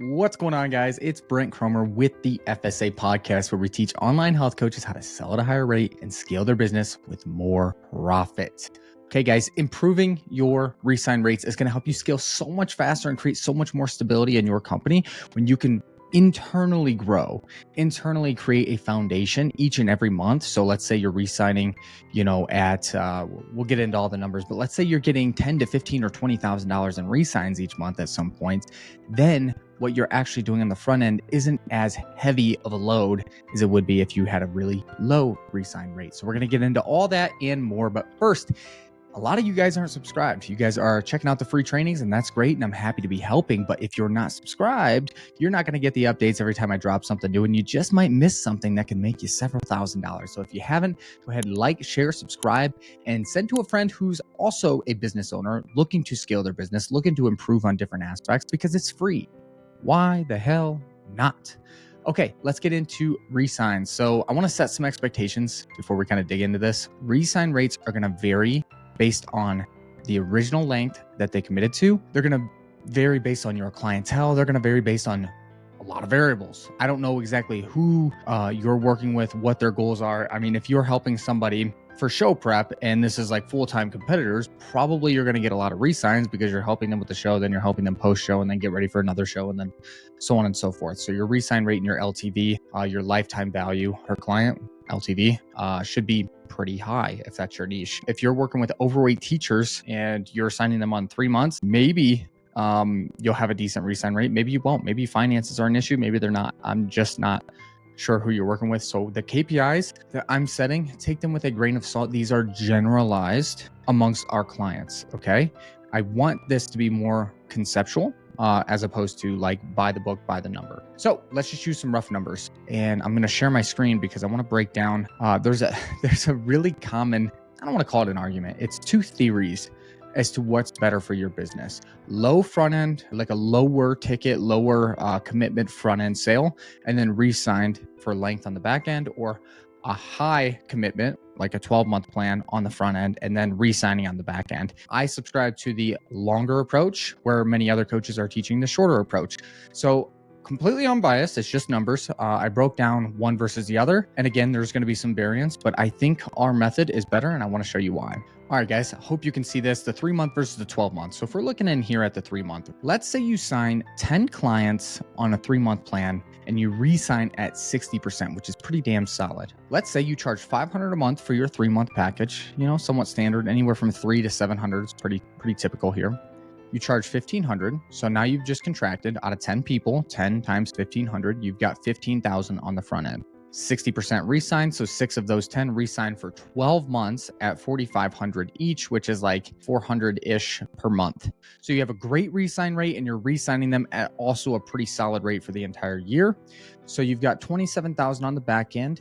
What's going on, guys? It's Brent Cromer with the FSA podcast, where we teach online health coaches how to sell at a higher rate and scale their business with more profit. Okay, guys, improving your resign rates is going to help you scale so much faster and create so much more stability in your company when you can internally grow, internally create a foundation each and every month. So let's say you're resigning, at, we'll get into all the numbers, but let's say you're getting $10,000 to $15,000 or $20,000 in resigns each month at some point. Then what you're actually doing on the front end isn't as heavy of a load as it would be if you had a really low resign rate. So we're going to get into all that and more. But first, a lot of you guys aren't subscribed. You guys are checking out the free trainings, and that's great, and I'm happy to be helping. But if you're not subscribed, you're not going to get the updates every time I drop something new, and you just might miss something that can make you several $1,000s. So if you haven't, go ahead and like, share, subscribe, and send to a friend who's also a business owner looking to scale their business, looking to improve on different aspects, because it's free. Why the hell not? Okay, let's get into resigns. So I want to set some expectations before we kind of dig into this. Resign rates are going to vary based on the original length that they committed to. They're going to vary based on your clientele. They're going to vary based on a lot of variables. I don't know exactly who you're working with, what their goals are. I mean, if you're helping somebody for show prep and this is like full-time competitors, probably you're going to get a lot of resigns because you're helping them with the show, then you're helping them post-show and then get ready for another show, and then so on and so forth. So your resign rate and your LTV, your lifetime value per client, LTV, should be pretty high if that's your niche. If you're working with overweight teachers and you're signing them on 3 months, maybe you'll have a decent resign rate. Maybe you won't. Maybe finances are an issue. Maybe they're not. I'm just not sure who you're working with. So the KPIs that I'm setting, take them with a grain of salt. These are generalized amongst our clients. Okay. I want this to be more conceptual as opposed to like buy the book, buy the number. So let's just use some rough numbers, and I'm going to share my screen because I want to break down. There's a really common, I don't want to call it an argument. It's two theories as to what's better for your business. Low front end, like a lower ticket, lower commitment front end sale, and then re-signed for length on the back end, or a high commitment, like a 12-month plan on the front end, and then re-signing on the back end. I subscribe to the longer approach, where many other coaches are teaching the shorter approach. So completely unbiased, it's just numbers. I broke down one versus the other. And again, there's going to be some variance, but I think our method is better, and I want to show you why. All right, guys, I hope you can see this, the 3-month versus the 12-month. So if we're looking in here at the 3-month, let's say you sign 10 clients on a 3-month plan and you re-sign at 60%, which is pretty damn solid. Let's say you charge $500 a month for your 3-month package, somewhat standard, anywhere from $300 to $700. It's pretty typical here. You charge $1,500. So now you've just contracted out of 10 people, 10 times 1,500, you've got 15,000 on the front end. 60% re-sign. So 6 of those 10 re-sign for 12 months at 4,500 each, which is like 400-ish per month. So you have a great re-sign rate, and you're re-signing them at also a pretty solid rate for the entire year. So you've got 27,000 on the back end,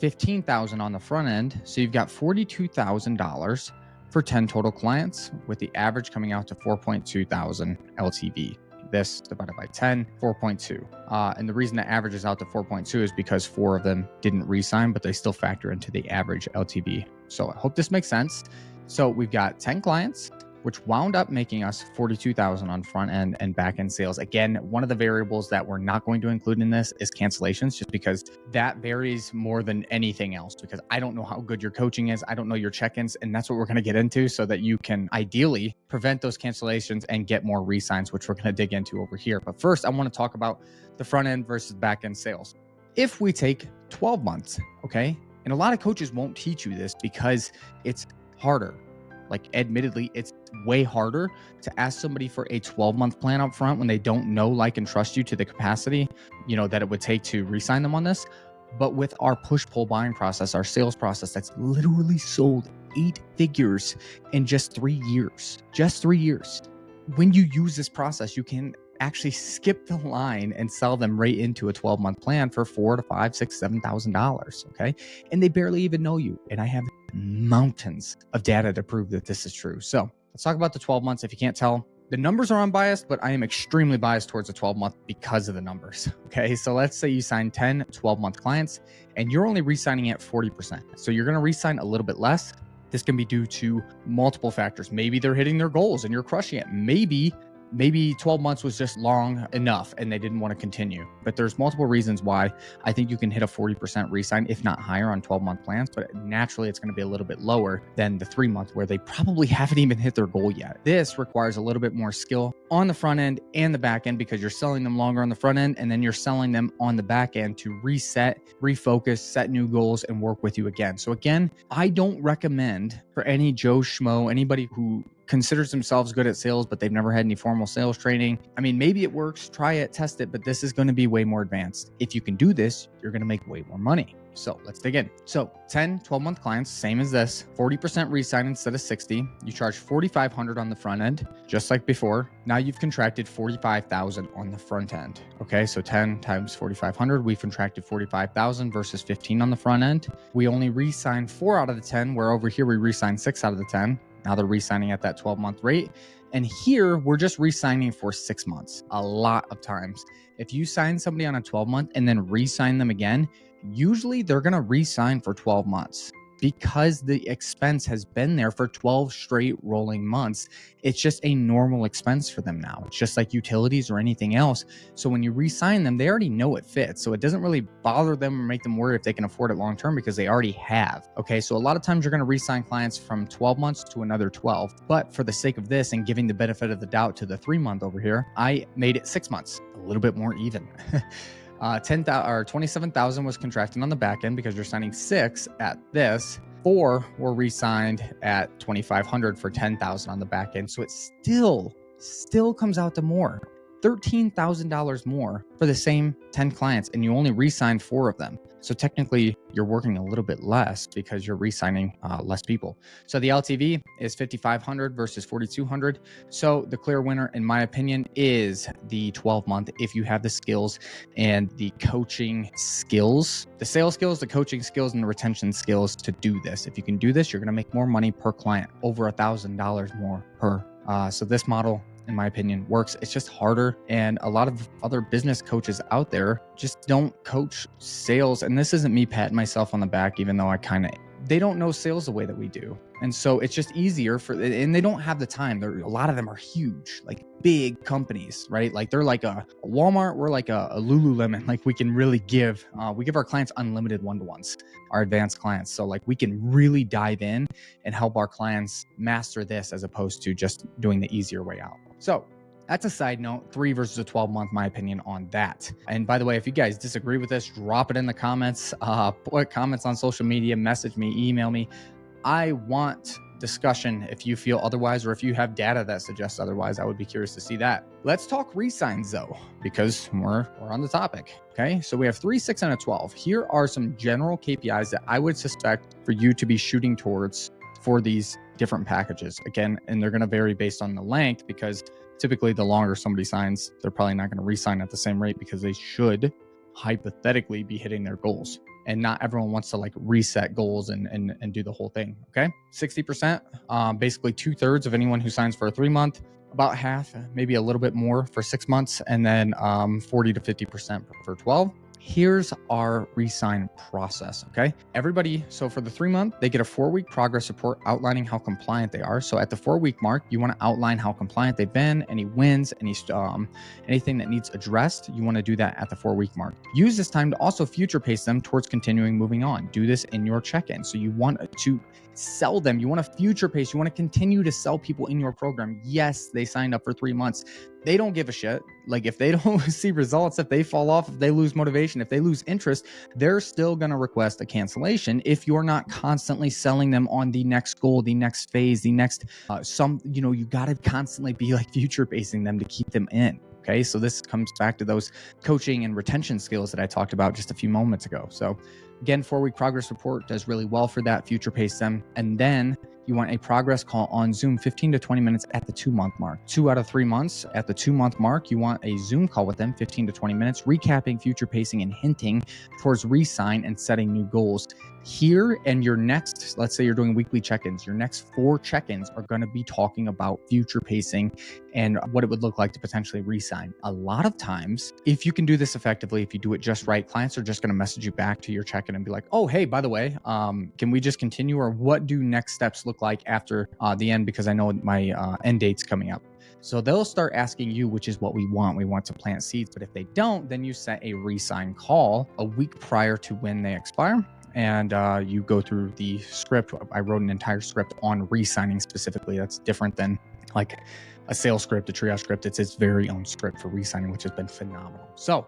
15,000 on the front end. So you've got $42,000 for 10 total clients, with the average coming out to 4.2 thousand LTV. This divided by 10, 4.2. And the reason the average is out to 4.2 is because 4 of them didn't re-sign, but they still factor into the average LTV. So I hope this makes sense. So we've got 10 clients, which wound up making us 42,000 on front end and back end sales. Again, one of the variables that we're not going to include in this is cancellations, just because that varies more than anything else, because I don't know how good your coaching is. I don't know your check-ins, and that's what we're going to get into so that you can ideally prevent those cancellations and get more re-signs, which we're going to dig into over here. But first, I want to talk about the front end versus back end sales. If we take 12 months, okay, and a lot of coaches won't teach you this because it's harder. Like, admittedly, it's way harder to ask somebody for a 12-month plan up front when they don't know, like, and trust you to the capacity, that it would take to re-sign them on this. But with our push-pull buying process, our sales process, that's literally sold 8 figures in just 3 years. Just 3 years. When you use this process, you can actually skip the line and sell them right into a 12-month plan for $4,000 to $5,000, $6,000, $7,000. Okay. And they barely even know you. And I have mountains of data to prove that this is true. So let's talk about the 12 months. If you can't tell, the numbers are unbiased, but I am extremely biased towards a 12-month because of the numbers. Okay. So let's say you sign 10 12-month clients and you're only re-signing at 40%. So you're going to re-sign a little bit less. This can be due to multiple factors. Maybe they're hitting their goals and you're crushing it. Maybe maybe 12 months was just long enough and they didn't want to continue. But there's multiple reasons why I think you can hit a 40% re-sign, if not higher, on 12-month plans. But naturally, it's going to be a little bit lower than the 3-month where they probably haven't even hit their goal yet. This requires a little bit more skill on the front end and the back end, because you're selling them longer on the front end and then you're selling them on the back end to reset, refocus, set new goals, and work with you again. So again, I don't recommend for any Joe Schmo, anybody who considers themselves good at sales, but they've never had any formal sales training. I mean, maybe it works, try it, test it, but this is going to be way more advanced. If you can do this, you're going to make way more money. So let's dig in. So 10, 12-month clients, same as this, 40% re-sign instead of 60. You charge $4,500 on the front end, just like before. Now you've contracted $45,000 on the front end. Okay, so 10 times 4,500, we've contracted $45,000 versus 15 on the front end. We only re-sign 4 out of the 10, where over here we re-sign 6 out of the 10. Now they're re-signing at that 12-month rate. And here we're just re-signing for 6 months. A lot of times, if you sign somebody on a 12-month and then re-sign them again, usually they're going to re-sign for 12 months because the expense has been there for 12 straight rolling months. It's just a normal expense for them now. It's just like utilities or anything else. So when you re-sign them, they already know it fits. So it doesn't really bother them or make them worry if they can afford it long-term, because they already have. Okay, so a lot of times you're going to re-sign clients from 12 months to another 12. But for the sake of this and giving the benefit of the doubt to the 3-month over here, I made it 6 months, a little bit more even. 27,000 was contracted on the back end because you're signing 6 at this. 4 were re-signed at 2,500 for 10,000 on the back end. So it still comes out to more, $13,000 more for the same 10 clients, and you only re-signed 4 of them. So technically you're working a little bit less because you're re-signing less people. So the LTV is 5,500 versus 4,200. So the clear winner, in my opinion, is the 12-month if you have the skills and the coaching skills, the sales skills, the coaching skills, and the retention skills to do this. If you can do this, you're going to make more money per client, over $1,000 more per. So this model, in my opinion, works. It's just harder. And a lot of other business coaches out there just don't coach sales. And this isn't me patting myself on the back, even though they don't know sales the way that we do. And so it's just easier and they don't have the time. A lot of them are huge, like big companies, right? Like they're like a Walmart. We're like a Lululemon. Like we can really we give our clients unlimited one-to-ones, our advanced clients. So like we can really dive in and help our clients master this as opposed to just doing the easier way out. So that's a side note, 3 versus a 12-month, my opinion on that. And by the way, if you guys disagree with this, drop it in the comments, put comments on social media, message me, email me. I want discussion if you feel otherwise, or if you have data that suggests otherwise. I would be curious to see that. Let's talk re-signs though, because we're on the topic. Okay, so we have 3, 6, and a 12. Here are some general KPIs that I would suspect for you to be shooting towards for these different packages. Again, and they're going to vary based on the length, because typically the longer somebody signs, they're probably not going to re-sign at the same rate, because they should hypothetically be hitting their goals. And not everyone wants to like reset goals and do the whole thing. Okay, 60%, basically 2/3 of anyone who signs for a 3-month, about half, maybe a little bit more for 6 months, and then 40 to 50% for 12. Here's our re-sign process, okay? Everybody, so for the 3-month, they get a 4-week progress report outlining how compliant they are. So at the 4-week mark, you want to outline how compliant they've been, any wins, anything that needs addressed. You want to do that at the 4-week mark. Use this time to also future pace them towards continuing moving on. Do this in your check-in. So you want to sell them. You want to future pace. You want to continue to sell people in your program. Yes, they signed up for 3 months. They don't give a shit. Like if they don't see results, if they fall off, if they lose motivation, if they lose interest, they're still going to request a cancellation if you're not constantly selling them on the next goal, the next phase, the next, you got to constantly be like future pacing them to keep them in. Okay. So this comes back to those coaching and retention skills that I talked about just a few moments ago. So again, 4-week progress report does really well for that. Future pace them. And then you want a progress call on Zoom 15 to 20 minutes at the 2-month mark. 2 out of 3 months at the 2-month mark, you want a Zoom call with them, 15 to 20 minutes, recapping, future pacing, and hinting towards re-sign and setting new goals. Here and your next, let's say you're doing weekly check-ins, your next 4 check-ins are going to be talking about future pacing and what it would look like to potentially re-sign. A lot of times, if you can do this effectively, if you do it just right, clients are just going to message you back to your check-in and be like, oh, hey, by the way, can we just continue, or what do next steps look like after the end? Because I know my end date's coming up. So they'll start asking you, which is what we want. We want to plant seeds. But if they don't, then you set a re-sign call a week prior to when they expire. And you go through the script. I wrote an entire script on re-signing specifically. That's different than like a sales script, a triage script. It's its very own script for re-signing, which has been phenomenal. So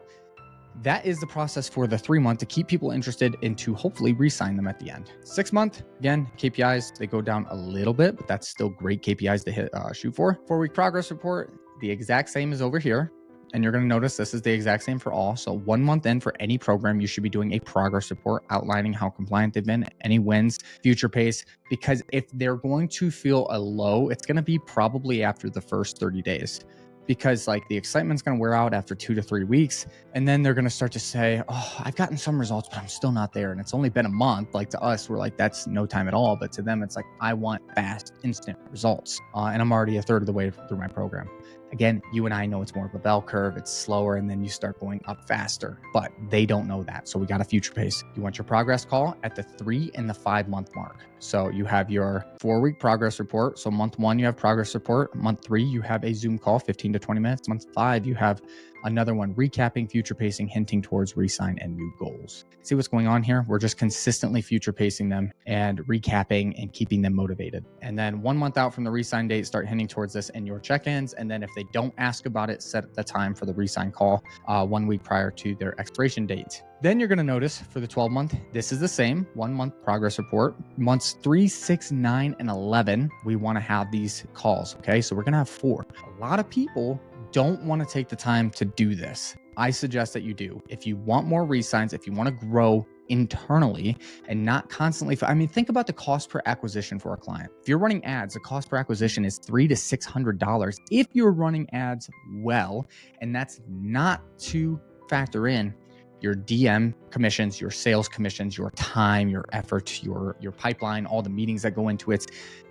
that is the process for the 3 month to keep people interested and to hopefully re-sign them at the end. 6 month, again, KPIs, they go down a little bit, but that's still great KPIs to hit, shoot for. 4-week progress report, the exact same as over here. And you're going to notice this is the exact same for all. So 1 month in for any program, you should be doing a progress report outlining how compliant they've been, any wins, future pace, because if they're going to feel a low, it's going to be probably after the first 30 days. Because like the excitement's going to wear out after 2 to 3 weeks. And then they're going to start to say, oh, I've gotten some results, but I'm still not there. And it's only been a month. Like to us, we're like, that's no time at all. But to them, it's like, I want fast, instant results. And I'm already a third of the way through my program. Again, you and I know it's more of a bell curve. It's slower, and then you start going up faster, but they don't know that. So we got a future pace. You want your progress call at the 3 and the 5 month mark. So you have your 4-week progress report. So month 1, you have progress report. Month 3, you have a Zoom call, 15 to 20 minutes. Month 5, you have another one, recapping, future pacing, hinting towards re-sign and new goals. See what's going on here? We're just consistently future pacing them and recapping and keeping them motivated. And then 1 month out from the re-sign date, start hinting towards this in your check-ins. And then if they don't ask about it, set the time for the re-sign call 1 week prior to their expiration date. Then you're going to notice for the 12 month, this is the same 1 month progress report. Months 3, 6, 9, and 11, we want to have these calls. Okay. So we're going to have 4. A lot of people don't want to take the time to do this. I suggest that you do. If you want more re-signs, if you want to grow internally and not constantly, think about the cost per acquisition for a client. If you're running ads, the cost per acquisition is $300 to $600 if you're running ads well, and that's not to factor in your DM commissions, your sales commissions, your time, your effort, your pipeline, all the meetings that go into it.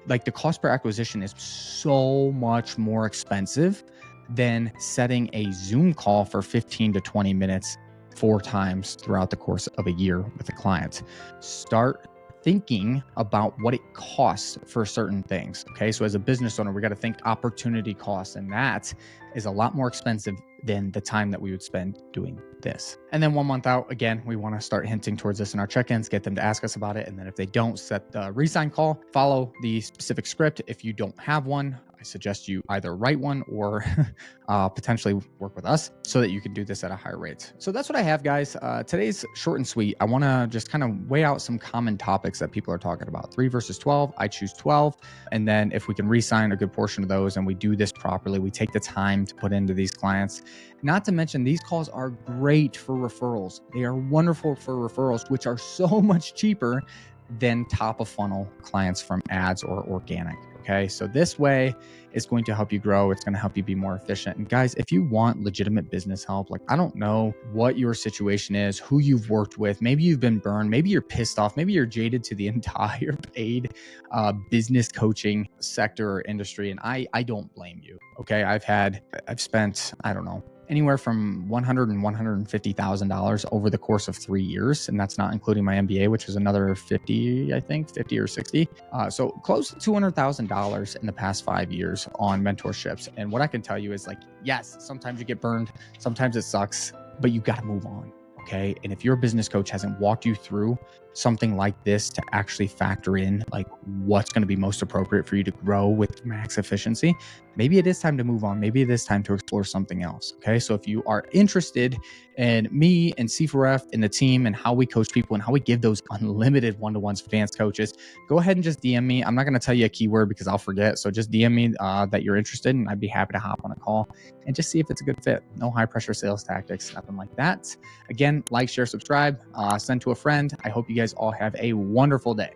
Like the cost per acquisition is so much more expensive than setting a Zoom call for 15 to 20 minutes 4 times throughout the course of a year with a client. Start thinking about what it costs for certain things. Okay. So as a business owner, we got to think opportunity costs, and that is a lot more expensive than the time that we would spend doing this. And then 1 month out, again, we want to start hinting towards this in our check-ins, get them to ask us about it. And then if they don't, set the re-sign call, follow the specific script. If you don't have one, I suggest you either write one or potentially work with us so that you can do this at a higher rate. So that's what I have, guys. Today's short and sweet. I want to just kind of weigh out some common topics that people are talking about. 3 versus 12. I choose 12. And then if we can re-sign a good portion of those and we do this properly, we take the time to put into these clients. Not to mention, these calls are great for referrals. They are wonderful for referrals, which are so much cheaper than top of funnel clients from ads or organic. Okay. So this way is going to help you grow. It's going to help you be more efficient. And guys, if you want legitimate business help, like I don't know what your situation is, who you've worked with, maybe you've been burned, maybe you're pissed off, maybe you're jaded to the entire paid business coaching sector or industry. And I don't blame you. Okay. I've spent, I don't know, anywhere from $100,000 and $150,000 over the course of 3 years. And that's not including my MBA, which is another 50, I think 50 or 60. So close to $200,000 in the past 5 years on mentorships. And what I can tell you is like, yes, sometimes you get burned, sometimes it sucks, but you got to move on. Okay. And if your business coach hasn't walked you through something like this to actually factor in like what's going to be most appropriate for you to grow with max efficiency, maybe it is time to move on. Maybe it is time to explore something else. Okay. So if you are interested in me and C4F and the team and how we coach people and how we give those unlimited one-to-ones for advanced coaches, go ahead and just DM me. I'm not going to tell you a keyword because I'll forget. So just DM me that you're interested, and I'd be happy to hop on a call and just see if it's a good fit. No high pressure sales tactics, nothing like that. Again, like, share, subscribe, send to a friend. I hope you guys all have a wonderful day.